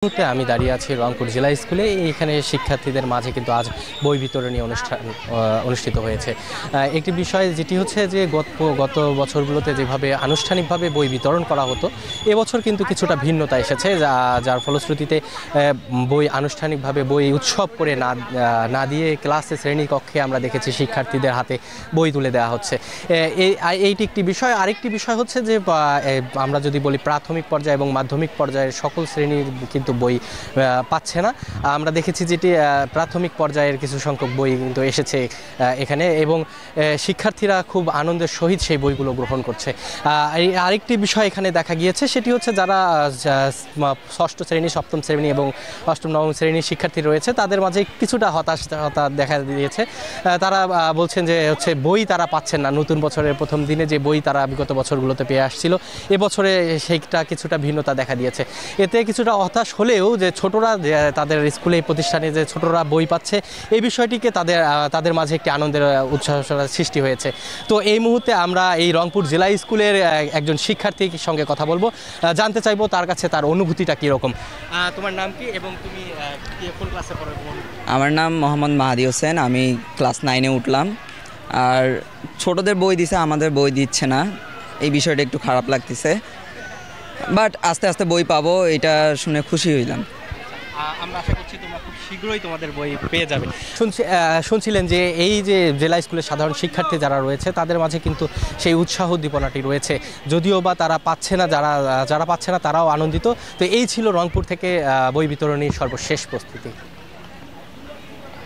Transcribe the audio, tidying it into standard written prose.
মুহূর্তে আমি দাঁড়িয়ে আছি রংপুর জেলা স্কুলে। এখানে শিক্ষার্থীদের মাঝে কিন্তু আজ বই বিতরণী অনুষ্ঠান অনুষ্ঠিত হয়েছে। একটি বিষয় যেটি হচ্ছে যে গত বছরগুলোতে যেভাবে আনুষ্ঠানিকভাবে বই বিতরণ করা হতো, এবছর কিন্তু কিছুটা ভিন্নতা এসেছে, যার ফলশ্রুতিতে বই আনুষ্ঠানিকভাবে বই উৎসব করে না দিয়ে ক্লাসে শ্রেণীকক্ষে আমরা দেখেছি শিক্ষার্থীদের হাতে বই তুলে দেওয়া হচ্ছে। এইটি একটি বিষয়। আরেকটি বিষয় হচ্ছে যে আমরা যদি বলি প্রাথমিক পর্যায়ে এবং মাধ্যমিক পর্যায়ের সকল শ্রেণীর কিন্তু বই পাচ্ছে না। আমরা দেখেছি যেটি প্রাথমিক পর্যায়ের কিছু সংখ্যক বই কিন্তু এসেছে এখানে, এবং শিক্ষার্থীরা খুব আনন্দের সহিত সেই বইগুলো গ্রহণ করছে। আরেকটি বিষয় এখানে দেখা গিয়েছে, সেটি হচ্ছে যারা ষষ্ঠ শ্রেণী, সপ্তম শ্রেণী এবং অষ্টম নবম শ্রেণীর শিক্ষার্থী রয়েছে, তাদের মাঝে কিছুটা হতাশা দেখা দিয়েছে। তারা বলছেন যে বই তারা পাচ্ছেন না। নতুন বছরের প্রথম দিনে যে বই তারা বিগত বছরগুলোতে পেয়ে আসছিল, এবছরে সেইটা কিছুটা ভিন্নতা দেখা দিয়েছে। এতে কিছুটা হতাশ হলেও যে ছোটরা তাদের স্কুলে প্রতিষ্ঠানে যে ছোটরা বই পাচ্ছে, এই বিষয়টিকে তাদের মাঝে একটি আনন্দের উৎসাহ সৃষ্টি হয়েছে। তো এই মুহূর্তে আমরা এই রংপুর জেলা স্কুলের একজন শিক্ষার্থীর সঙ্গে কথা বলবো, জানতে চাইবো তার কাছে তার অনুভূতিটা কীরকম। তোমার নাম কি এবং তুমি কোন ক্লাসে পড়ো? আমার নাম মোহাম্মদ মাহাদি হোসেন, আমি ক্লাস 9-এ উঠলাম। আর ছোটদের বই দিছে, আমাদের বই দিচ্ছে না, এই বিষয়টা একটু খারাপ লাগতেছে। বাট আস্তে আস্তে বই পাবো, এটা শুনে খুশি হইলাম। আমরা আশা করছি তোমরা খুব শীঘ্রই তোমাদের বই পেয়ে যাবে। শুনছিলেন যে এই যে জেলা স্কুলের সাধারণ শিক্ষার্থী যারা রয়েছে, তাদের মাঝে কিন্তু সেই উৎসাহ উদ্দীপনাটি রয়েছে, যদিও বা তারা পাচ্ছে না, যারা পাচ্ছে না তারাও আনন্দিত। তো এই ছিল রংপুর থেকে বই বিতরণীর সর্বশেষ প্রস্তুতি।